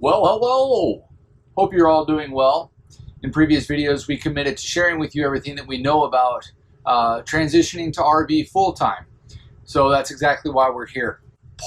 Well, hello! Hope you're all doing well. In previous videos, we committed to sharing with you everything that we know about transitioning to RV full-time. So that's exactly why we're here.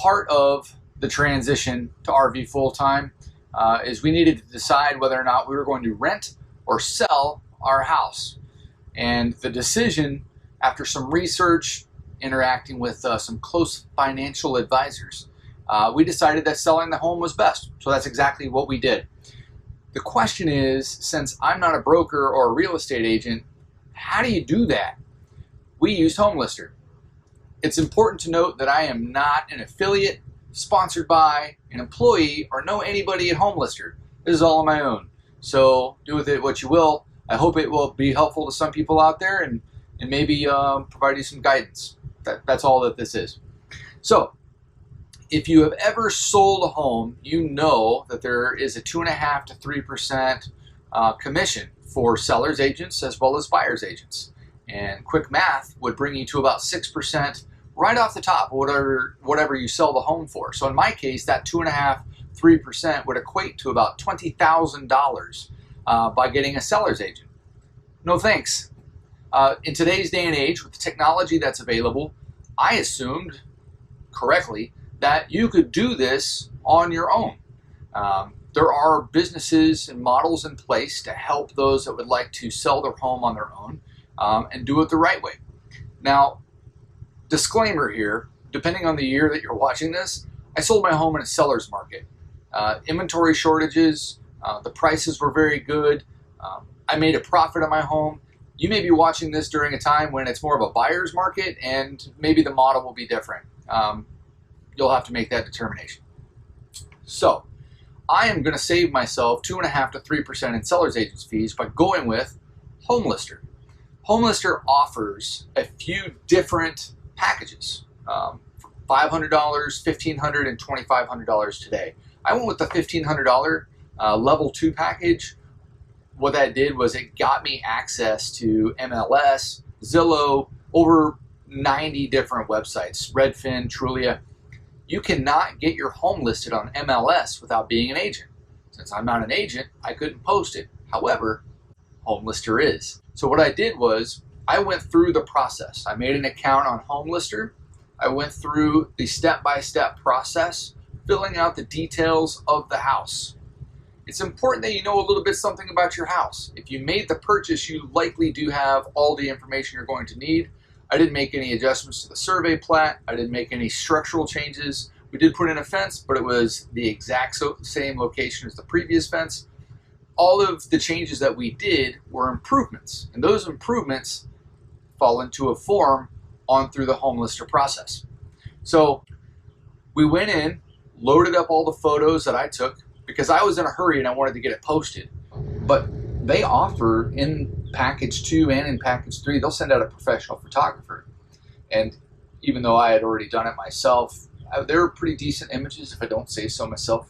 Part of the transition to RV full-time is we needed to decide whether or not we were going to rent or sell our house. And the decision, after some research, interacting with some close financial advisors, we decided that selling the home was best. So that's exactly what we did. The question is, since I'm not a broker or a real estate agent, how do you do that? We used Homelister. It's important to note that I am not an affiliate, sponsored by, an employee, or know anybody at Homelister. This is all on my own. So do with it what you will. I hope it will be helpful to some people out there and maybe provide you some guidance. That's all that this is. So, if you have ever sold a home, you know that there is a 2.5% to 3% commission for sellers agents as well as buyers agents. And quick math would bring you to about 6% right off the top, whatever you sell the home for. So in my case, that 2.5%, 3% would equate to about $20,000 by getting a seller's agent. No thanks. In today's day and age, with the technology that's available, I assumed correctly that you could do this on your own. There are businesses and models in place to help those that would like to sell their home on their own and do it the right way. Now, disclaimer here, depending on the year that you're watching this, I sold my home in a seller's market. Inventory shortages, the prices were very good. I made a profit on my home. You may be watching this during a time when it's more of a buyer's market and maybe the model will be different. You'll have to make that determination. So, I am going to save myself 2.5% to 3% in seller's agents fees by going with Homelister. Homelister offers a few different packages, $500, $1,500, and $2,500 today. I went with the $1,500 level 2 package. What that did was it got me access to MLS, Zillow, over 90 different websites, Redfin, Trulia. You cannot get your home listed on MLS without being an agent. Since I'm not an agent, I couldn't post it. However, Homelister is. So what I did was I went through the process. I made an account on Homelister. I went through the step-by-step process, filling out the details of the house. It's important that you know a little bit something about your house. If you made the purchase, you likely do have all the information you're going to need. I didn't make any adjustments to the survey plat. I didn't make any structural changes. We did put in a fence, but it was the exact same location as the previous fence. All of the changes that we did were improvements, and those improvements fall into a form on through the Homelister process. So we went in, loaded up all the photos that I took because I was in a hurry and I wanted to get it posted. But they offer in package 2 and in package 3, they'll send out a professional photographer. And even though I had already done it myself, they were pretty decent images, if I don't say so myself.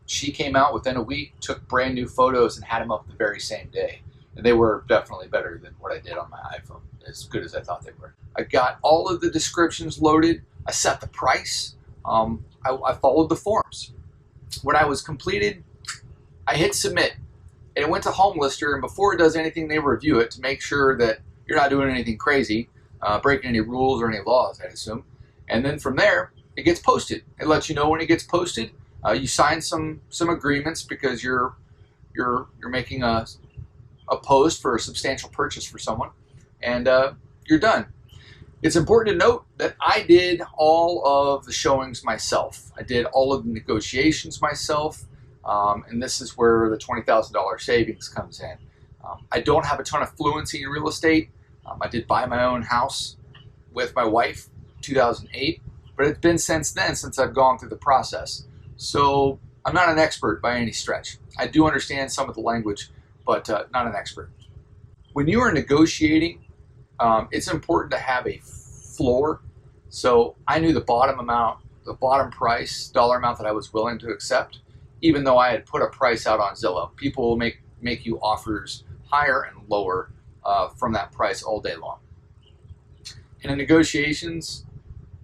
She came out within a week, took brand new photos, and had them up the very same day. And they were definitely better than what I did on my iPhone, as good as I thought they were. I got all of the descriptions loaded. I set the price. I followed the forms. When I was completed, I hit submit. And it went to Homelister, and before it does anything, they review it to make sure that you're not doing anything crazy, breaking any rules or any laws, I assume. And then from there, it gets posted. It lets you know when it gets posted. You sign some agreements because you're making a post for a substantial purchase for someone, and you're done. It's important to note that I did all of the showings myself. I did all of the negotiations myself. And this is where the $20,000 savings comes in. I don't have a ton of fluency in real estate. I did buy my own house with my wife in 2008, but it's been since then since I've gone through the process. So I'm not an expert by any stretch. I do understand some of the language, but not an expert. When you are negotiating, it's important to have a floor. So I knew the bottom amount, the bottom price, dollar amount that I was willing to accept. Even though I had put a price out on Zillow. People will make you offers higher and lower from that price all day long. And in negotiations,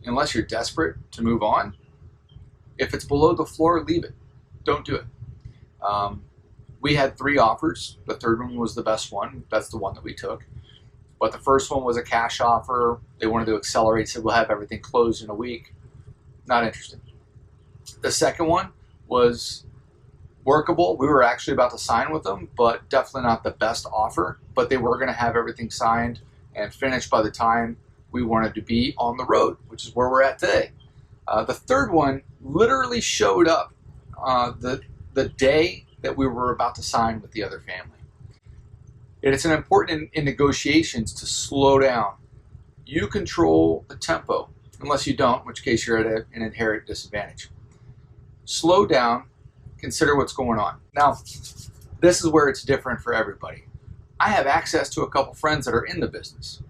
unless you're desperate to move on, if it's below the floor, leave it. don't do it. We had 3 offers. The third one was the best one. That's the one that we took. But the first one was a cash offer. They wanted to accelerate, said we'll have everything closed in a week. Not interested. The second one was workable. We were actually about to sign with them, but definitely not the best offer. But they were going to have everything signed and finished by the time we wanted to be on the road, which is where we're at today. The third one literally showed up the day that we were about to sign with the other family. And it's important in negotiations to slow down. You control the tempo, unless you don't, in which case you're at an inherent disadvantage. Slow down, consider what's going on. Now, this is where it's different for everybody. I have access to a couple friends that are in the business.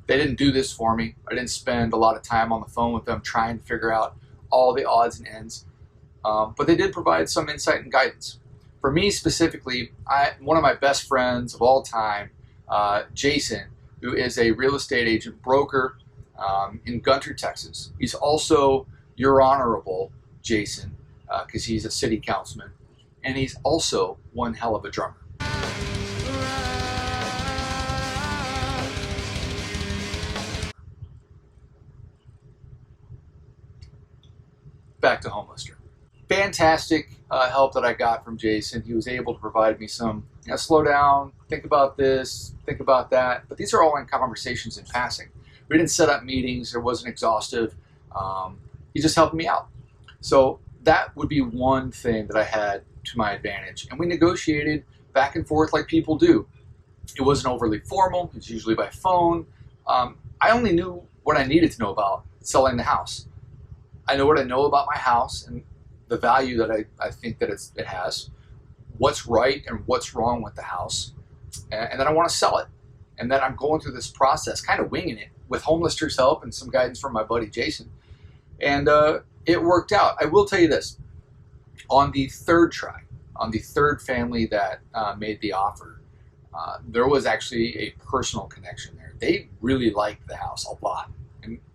They didn't do this for me. I didn't spend a lot of time on the phone with them trying to figure out all the odds and ends. But they did provide some insight and guidance. For me specifically, one of my best friends of all time, Jason, who is a real estate agent broker in Gunter, Texas. He's also your honorable Jason, because he's a city councilman, and he's also one hell of a drummer. Back to Homelister. Fantastic help that I got from Jason. He was able to provide me some, slow down, think about this, think about that. But these are all in conversations in passing. We didn't set up meetings. It wasn't exhaustive. He just helped me out. So that would be one thing that I had to my advantage. And we negotiated back and forth like people do. It wasn't overly formal. It was usually by phone. I only knew what I needed to know about selling the house. I know what I know about my house and the value that I think that it has, what's right and what's wrong with the house, and then I want to sell it. And then I'm going through this process, kind of winging it, with Homelister's help and some guidance from my buddy Jason. And it worked out. I will tell you this, on the third try, on the third family that made the offer, there was actually a personal connection there. They really liked the house a lot,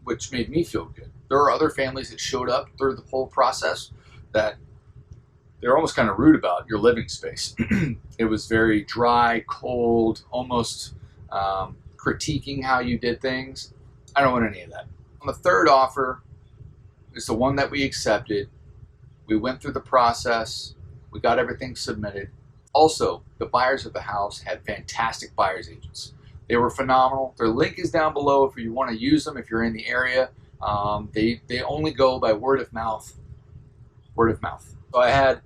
which made me feel good. There are other families that showed up through the whole process that they're almost kind of rude about your living space. It was very dry, cold, almost critiquing how you did things. I don't want any of that. On the third offer, it's the one that we accepted. We went through the process. We got everything submitted. Also, the buyers of the house had fantastic buyer's agents. They were phenomenal. Their link is down below if you want to use them, if you're in the area. They only go by word of mouth. Word of mouth. So I had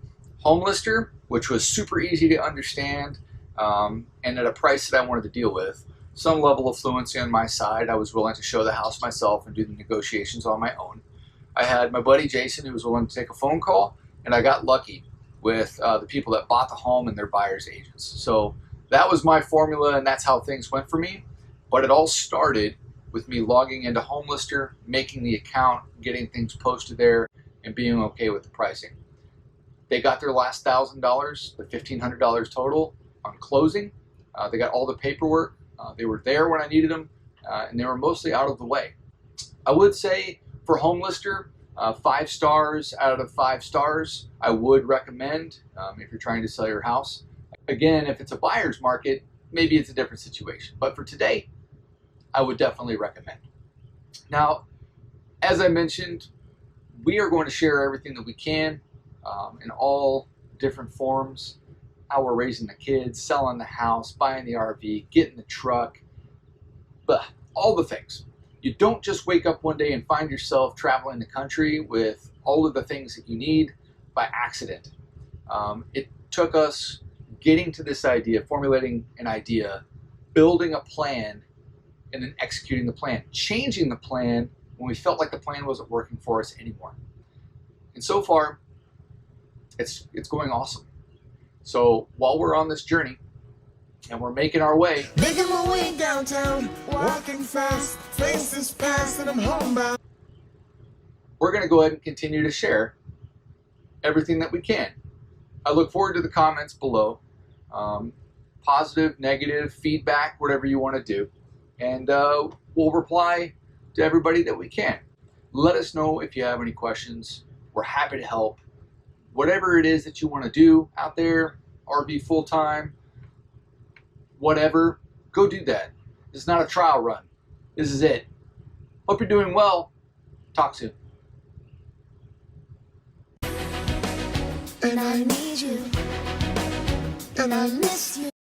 Homelister, which was super easy to understand, and at a price that I wanted to deal with. Some level of fluency on my side. I was willing to show the house myself and do the negotiations on my own. I had my buddy Jason, who was willing to take a phone call, and I got lucky with the people that bought the home and their buyer's agents. So that was my formula, and that's how things went for me. But it all started with me logging into Homelister, making the account, getting things posted there, and being okay with the pricing. They got their last $1,000, the $1,500 total on closing. They got all the paperwork. They were there when I needed them, and they were mostly out of the way. I would say for Homelister, 5 stars out of 5 stars, I would recommend if you're trying to sell your house. Again, if it's a buyer's market, maybe it's a different situation. But for today, I would definitely recommend. Now, as I mentioned, we are going to share everything that we can in all different forms. How we're raising the kids, selling the house, buying the RV, getting the truck, all the things. You don't just wake up one day and find yourself traveling the country with all of the things that you need by accident. It took us getting to this idea, formulating an idea, building a plan, and then executing the plan, changing the plan when we felt like the plan wasn't working for us anymore. And so far, it's going awesome. So while we're on this journey and we're making our way, making my way downtown, walking fast, faces past, and I'm homebound. We're going to go ahead and continue to share everything that we can. I look forward to the comments below. Positive, negative, feedback, whatever you want to do. And we'll reply to everybody that we can. Let us know if you have any questions. We're happy to help. whatever it is that you want to do out there, RV full-time, whatever, go do that. It's not a trial run. This is it. Hope you're doing well. Talk soon. And I need you. And I miss you.